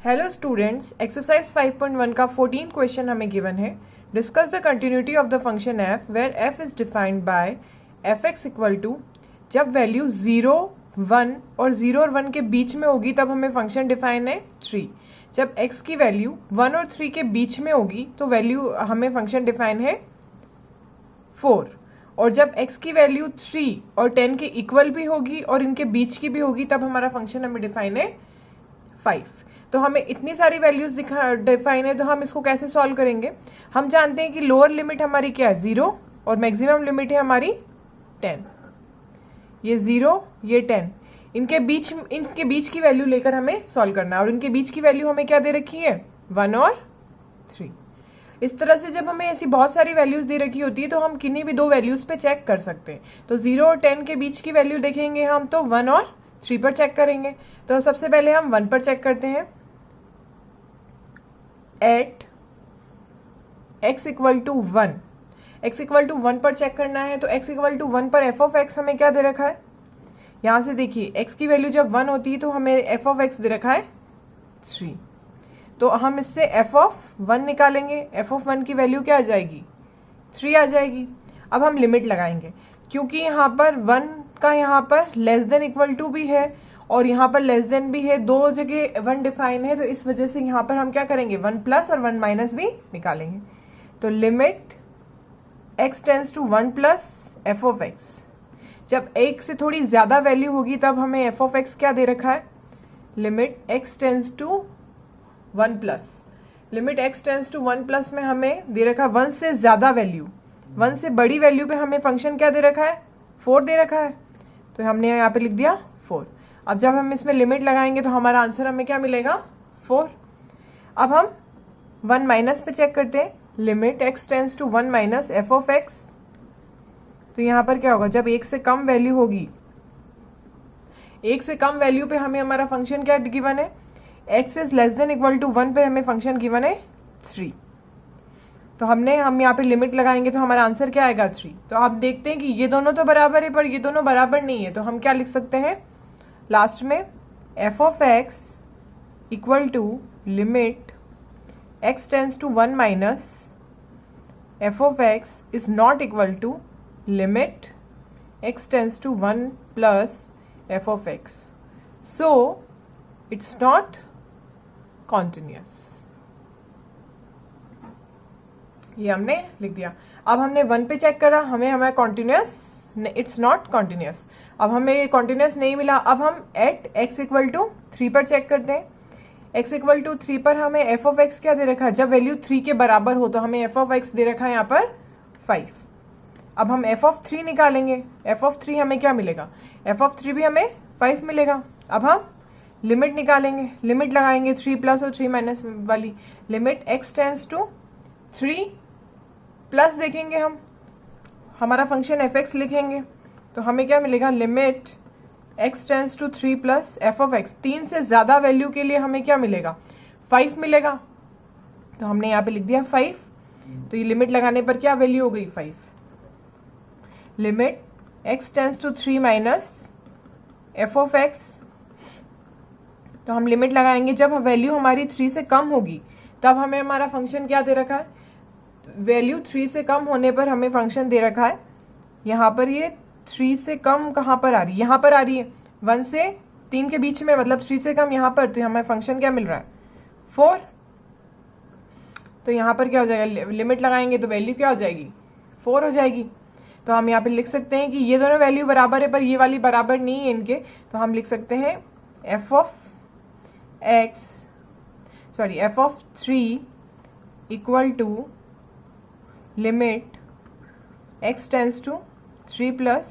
Hello students, exercise 5.1 का 14 question हमें given है। Discuss the continuity of the function F where F is defined by F X equal to, जब value 0, 1 और 0 और 1 के बीच में होगी तब हमें फंक्शन डिफाइन है 3। जब x की वैल्यू 1 और 3 के बीच में होगी तो वैल्यू हमें फंक्शन डिफाइन है 4। और जब x की वैल्यू 3 और 10 के इक्वल भी होगी और इनके बीच की भी होगी तब हमारा फंक्शन हमें डिफाइन है 5। तो हमें इतनी सारी वैल्यूज डिफाइन है, तो हम इसको कैसे सॉल्व करेंगे। हम जानते हैं कि लोअर लिमिट हमारी क्या है 0 और मैक्सिमम लिमिट है हमारी 10। ये 0 ये 10, इनके बीच की वैल्यू लेकर हमें सॉल्व करना है। और इनके बीच की वैल्यू हमें क्या दे रखी है 1 और 3। इस तरह से जब हमें ऐसी बहुत सारी वैल्यूज दे रखी होती है तो हम किन्हीं भी दो वैल्यूज पे चेक कर सकते हैं। तो 0 और 10 के बीच की वैल्यू देखेंगे हम तो 1 और 3 पर चेक करेंगे। तो सबसे पहले हम 1 पर चेक करते हैं। At x equal to 1, x equal to 1 पर चेक करना है। तो x इक्वल टू 1 पर f ऑफ x हमें क्या दे रखा है, यहां से देखिए x की वैल्यू जब 1 होती है तो हमें f ऑफ x दे रखा है 3। तो हम इससे f ऑफ 1 निकालेंगे। f ऑफ 1 की वैल्यू क्या आ जाएगी 3 आ जाएगी। अब हम लिमिट लगाएंगे, क्योंकि यहाँ पर 1 का यहाँ पर लेस देन इक्वल टू भी है और यहाँ पर लेस देन भी है, दो जगह 1 डिफाइन है। तो इस वजह से यहाँ पर हम क्या करेंगे 1 प्लस और 1 माइनस भी निकालेंगे। तो limit x tends to 1 plus f of x, जब एक से थोड़ी ज्यादा वैल्यू होगी तब हमें f ऑफ x क्या दे रखा है, limit x tends to 1 plus. Limit x tends to 1 plus में हमें दे रखा 1 से ज्यादा वैल्यू, 1 से बड़ी वैल्यू पे हमें फंक्शन क्या दे रखा है 4 दे रखा है। तो हमने यहाँ पे लिख दिया 4। अब जब हम इसमें लिमिट लगाएंगे तो हमारा आंसर हमें क्या मिलेगा 4। अब हम 1 माइनस पे चेक करते हैं। Limit x tends to 1 minus f of x, तो यहाँ पर क्या होगा, जब एक से कम वैल्यू होगी, एक से कम वैल्यू पे हमें हमारा फंक्शन क्या गिवन है, x is less than equal to 1 पे हमें फंक्शन गिवन है 3। तो हम यहाँ पे लिमिट लगाएंगे तो हमारा आंसर क्या आएगा 3। तो आप देखते हैं कि ये दोनों तो बराबर है पर ये दोनों बराबर नहीं है। तो हम क्या लिख सकते हैं लास्ट में, f of x equal to limit x tends to 1 minus f of x is not equal to limit x tends to 1 plus f of x, so it's not continuous. ये हमने लिख दिया। अब हमने 1 पे चेक करा, हमें कॉन्टिन्यूअस, इट्स नॉट कॉन्टिन्यूअस। अब हमें कॉन्टिन्यूअस नहीं मिला। अब हम एट x इक्वल टू 3 पर चेक करते हैं। x इक्वल टू 3 पर हमें f ऑफ x क्या दे रखा है, जब वैल्यू 3 के बराबर हो तो हमें f ऑफ x दे रखा है यहाँ पर 5। अब हम f ऑफ 3 निकालेंगे। f ऑफ 3 हमें क्या मिलेगा, f ऑफ 3 भी हमें 5 मिलेगा। अब हम लिमिट निकालेंगे, लिमिट लगाएंगे 3 प्लस और 3 माइनस वाली। Limit x tends to 3 plus देखेंगे, हम हमारा फंक्शन f(x) लिखेंगे तो हमें क्या मिलेगा, limit x tends to 3 plus f of x। 3 से ज्यादा वैल्यू के लिए हमें क्या मिलेगा 5 मिलेगा। तो हमने यहाँ पे लिख दिया 5। तो ये लिमिट लगाने पर क्या वैल्यू हो गई 5। Limit x tends to 3 minus f of x, तो हम लिमिट लगाएंगे जब वैल्यू हमारी 3 से कम होगी तब हमें हमारा फंक्शन क्या दे रखा है, वैल्यू 3 से कम होने पर हमें फंक्शन दे रखा है, यहाँ पर ये 3 से कम कहाँ पर आ रही है, यहाँ पर आ रही है 1 से 3 के बीच में, मतलब 3 से कम यहाँ पर। तो हमें फंक्शन क्या मिल रहा है 4। तो यहाँ पर क्या हो जाएगा, लिमिट लगाएंगे तो वैल्यू क्या हो जाएगी 4 हो जाएगी। तो हम यहाँ पे लिख सकते हैं कि ये दोनों वैल्यू बराबर है पर ये वाली बराबर नहीं है इनके। तो हम लिख सकते हैं f of 3 equal to limit x tends to 3 plus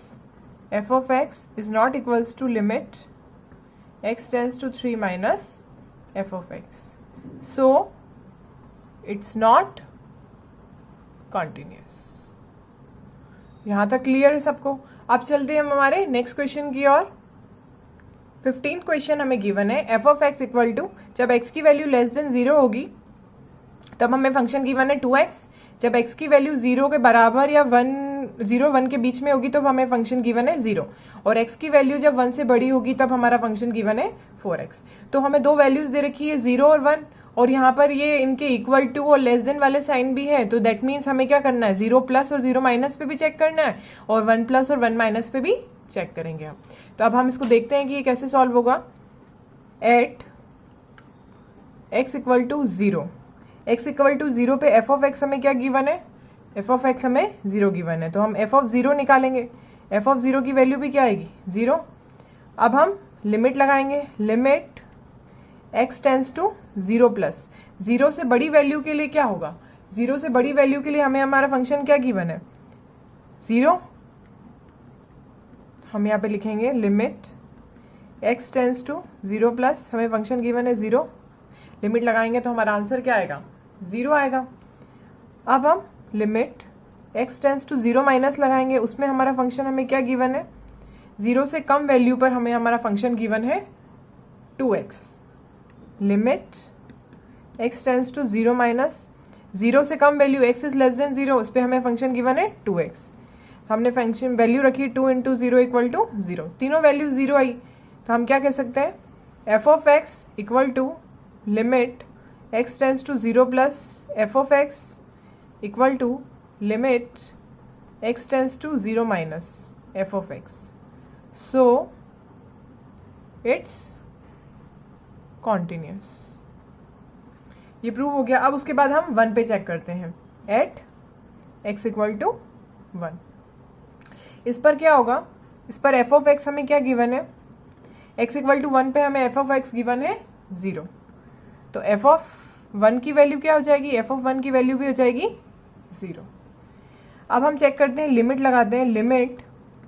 f of x is not equals to limit x tends to 3 minus f of x, so it's not continuous. यहां तक क्लियर है सबको। अब चलते हैं हम हमारे नेक्स्ट क्वेश्चन की ओर। 15 क्वेश्चन हमें गिवन है, f of x equal to, जब x की वैल्यू लेस देन 0 होगी तब हमें फंक्शन गिवन है 2x। जब x की वैल्यू 0 के बराबर या 0 1 के बीच में होगी तो हमें फंक्शन गिवन है 0, और x की वैल्यू जब 1 से बड़ी होगी तब हमारा फंक्शन गिवन है 4x। तो हमें दो वैल्यूज दे रखी है 0 और 1, और यहाँ पर ये इनके इक्वल टू और लेस देन वाले साइन भी है, तो दैट मीन्स हमें क्या करना है, 0 प्लस और 0 माइनस पे भी चेक करना है, और 1 प्लस और 1 माइनस पे भी चेक करेंगे हम। तो अब हम इसको देखते हैं कि ये कैसे सॉल्व होगा। At x equal to 0, x equal to 0 पे f ऑफ x हमें क्या गिवन है, f ऑफ x हमें 0 गिवन है, तो हम f ऑफ 0 निकालेंगे। f ऑफ 0 की वैल्यू भी क्या आएगी, 0। अब हम लिमिट लगाएंगे, limit x tends to 0 plus 0 से बड़ी वैल्यू के लिए क्या होगा, 0 से बड़ी वैल्यू के लिए हमें हमारा फंक्शन क्या गिवन है, 0। हम यहाँ पे लिखेंगे limit x tends to 0 plus, हमें फंक्शन गिवन है 0, लिमिट लगाएंगे तो हमारा आंसर क्या आएगा, 0 आएगा। अब हम limit x tends to 0 minus लगाएंगे, उसमें हमारा फंक्शन हमें क्या गिवन है, 0 से कम वैल्यू पर हमें हमारा फंक्शन गिवन है 2x। Limit x tends to 0 minus, 0 से कम value x is less than 0, उस पर हमें फंक्शन गिवन है 2x। हमने फंक्शन वैल्यू रखी 2 इंटू 0 इक्वल टू 0, तीनों वैल्यू 0 आई, तो हम क्या कह सकते हैं, f of x equal to limit x tends to 0 plus f of x equal to limit x tends to 0 minus f of x। So it's continuous. ये prove हो गया। अब उसके बाद हम 1 पे चेक करते हैं, एट x इक्वल टू 1। इस पर क्या होगा, इस पर f ऑफ x हमें क्या गिवन है, x इक्वल टू 1 पे हमें f ऑफ x गिवन है 0, तो f ऑफ 1 की वैल्यू क्या हो जाएगी, f ऑफ 1 की वैल्यू भी हो जाएगी 0। अब हम चेक करते हैं, लिमिट लगाते हैं, limit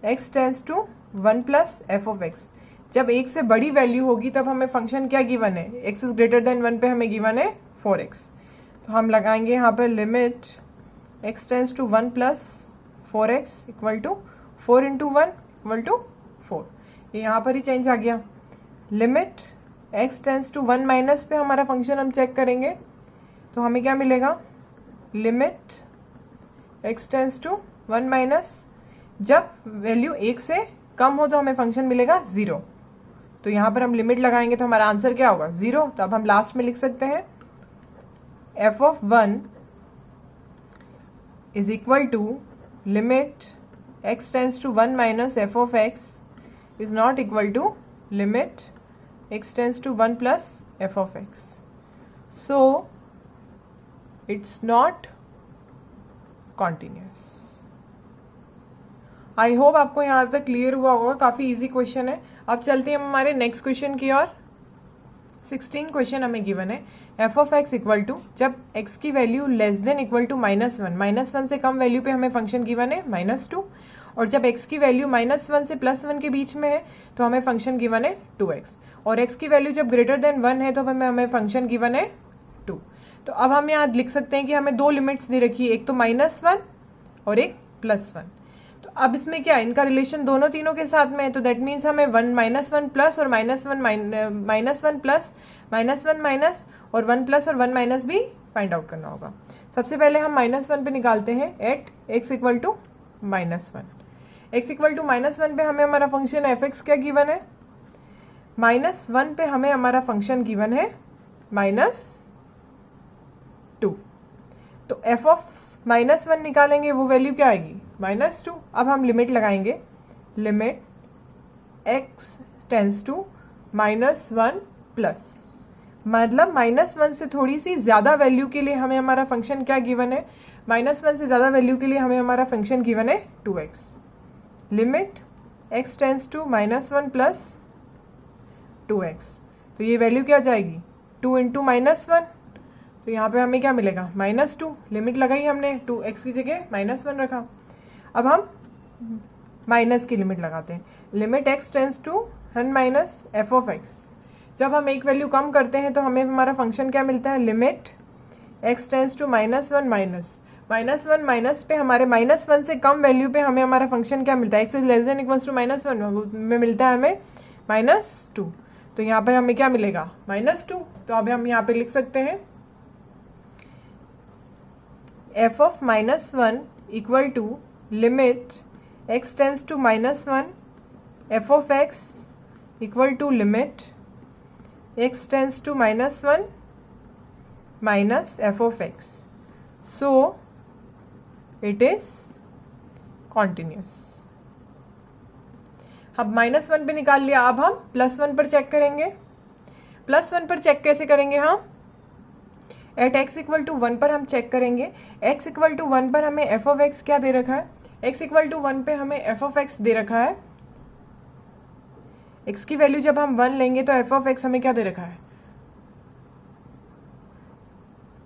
x tends to 1 plus f of x। जब 1 से बड़ी वैल्यू होगी तब हमें फंक्शन क्या गिवन है, x इज ग्रेटर देन 1 पे हमें गिवन है 4x, तो हम लगाएंगे यहाँ पर limit x tends to 1 plus 4x equal to 4 into 1 equal to 4, ये यहाँ पर ही चेंज आ गया। Limit x tends to 1 minus पे हमारा फंक्शन हम चेक करेंगे, तो हमें क्या मिलेगा, limit x tends to 1 minus, जब वैल्यू 1 से कम हो तो हमें फंक्शन मिलेगा 0, तो यहाँ पर हम लिमिट लगाएंगे तो हमारा आंसर क्या होगा, 0। तो अब हम लास्ट में लिख सकते हैं f of 1 is equal to limit x tends to 1 minus f of x is not equal to limit x tends to 1 plus f of x। So it's not continuous. I hope आपको यहाँ तक clear हुआ होगा, काफी easy question है। अब चलते हैं हमारे नेक्स्ट क्वेश्चन की ओर। 16 क्वेश्चन हमें गिवन है, f of x equal to, जब x की value less than equal to -1, -1 से कम वैल्यू पे हमें फंक्शन गिवन है -2, और जब x की वैल्यू -1 से +1 के बीच में है तो हमें फंक्शन गिवन है 2x, और x की वैल्यू जब ग्रेटर देन 1 है तो हमें फंक्शन गिवन है 2। तो अब हम यहाँ लिख सकते हैं कि हमें दो लिमिट्स दे रखी है, एक तो -1 और एक +1। तो अब इसमें क्या है, इनका रिलेशन दोनों तीनों के साथ में है, तो दैट मीन्स हमें -1 प्लस और -1 प्लस, -1 माइनस और 1 प्लस और 1 माइनस भी फाइंड आउट करना होगा। सबसे पहले हम -1 पे निकालते हैं, at x equal to -1। x equal to -1 पे हमें हमारा फंक्शन f(x) क्या गिवन है, -1 पे हमें हमारा फंक्शन गिवन है -2, तो f ऑफ -1 निकालेंगे, वो वैल्यू क्या आएगी, -2। अब हम लिमिट लगाएंगे, limit x tends to -1 plus, मतलब -1 से थोड़ी सी ज्यादा वैल्यू के लिए हमें हमारा फंक्शन क्या गिवन है, -1 से ज्यादा वैल्यू के लिए हमें हमारा फंक्शन गिवन है 2x। Limit x tends to -1 plus 2x, तो ये वैल्यू क्या जाएगी, 2 इंटू -1, तो यहाँ पे हमें क्या मिलेगा, -2। लिमिट लगाई हमने, 2x की जगह -1 रखा। अब हम माइनस की लिमिट लगाते हैं, limit x tends to 1 minus f of x। जब हम एक वैल्यू कम करते हैं तो हमें हमारा फंक्शन क्या मिलता है, limit x tends to -1 -1 minus पे हमारे -1 से कम वैल्यू पे हमें हमारा फंक्शन क्या मिलता है, x is less than equals to -1 में मिलता है हमें -2, तो यहाँ पर हमें क्या मिलेगा, -2। तो अब हम यहाँ पे लिख सकते हैं F of -1 equal to limit x tends to -1 F of x equal to limit x tends to -1 minus F of x. So it is continuous. अब -1 पे निकाल लिया. अब हम +1 पर चेक करेंगे. +1 पर चेक कैसे करेंगे हम? एट x इक्वल टू 1 पर हम चेक करेंगे. x इक्वल टू 1 पर हमें एफ ऑफ x क्या दे रखा है? x इक्वल टू 1 पे हमें एफ ऑफ x दे रखा है. x की वैल्यू जब हम 1 लेंगे तो एफ ऑफ x हमें क्या दे रखा है?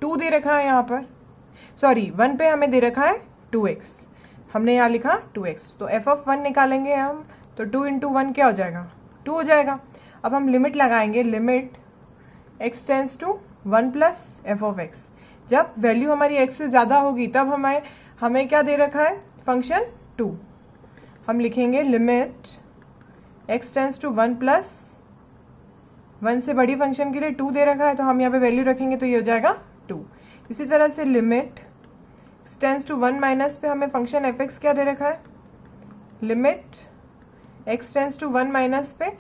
2 दे रखा है यहाँ पर. सॉरी, 1 पे हमें दे रखा है 2x. हमने यहाँ लिखा 2x. तो एफ ऑफ 1 निकालेंगे हम तो 2 इंटू 1 क्या हो जाएगा? 2 हो जाएगा. अब हम लिमिट लगाएंगे. Limit x tends to 1 plus F of x. जब वैल्यू हमारी x से ज़्यादा होगी तब हमें क्या दे रखा है? फंक्शन 2. हम लिखेंगे limit x tends to 1 plus 1 से बड़ी फंक्शन के लिए 2 दे रखा है तो हम यहाँ पे वैल्यू रखेंगे तो ये हो जाएगा 2. इसी तरह से limit x tends to 1 minus पे हमें फंक्शन fx क्या दे रखा है? Limit x tends to 1 minus पे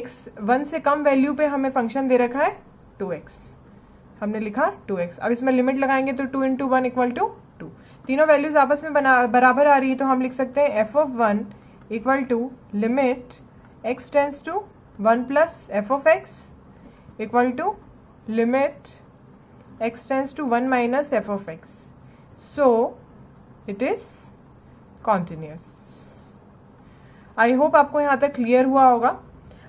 x 1 से कम वैल्यू पे हमें फंक्शन दे रखा है 2x. हमने लिखा 2x. अब इसमें लिमिट लगाएंगे तो 2 इंटू 1 इक्वल टू 2. तीनों वैल्यूज आपस में बराबर आ रही है तो हम लिख सकते हैं F of 1 equal to limit x tends to 1 plus F of x equal to limit x tends to 1 minus F of x. So it is continuous. I hope आपको यहाँ तक क्लियर हुआ होगा.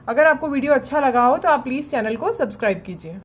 अगर आपको वीडियो अच्छा लगा हो तो आप प्लीज़ चैनल को सब्सक्राइब कीजिए.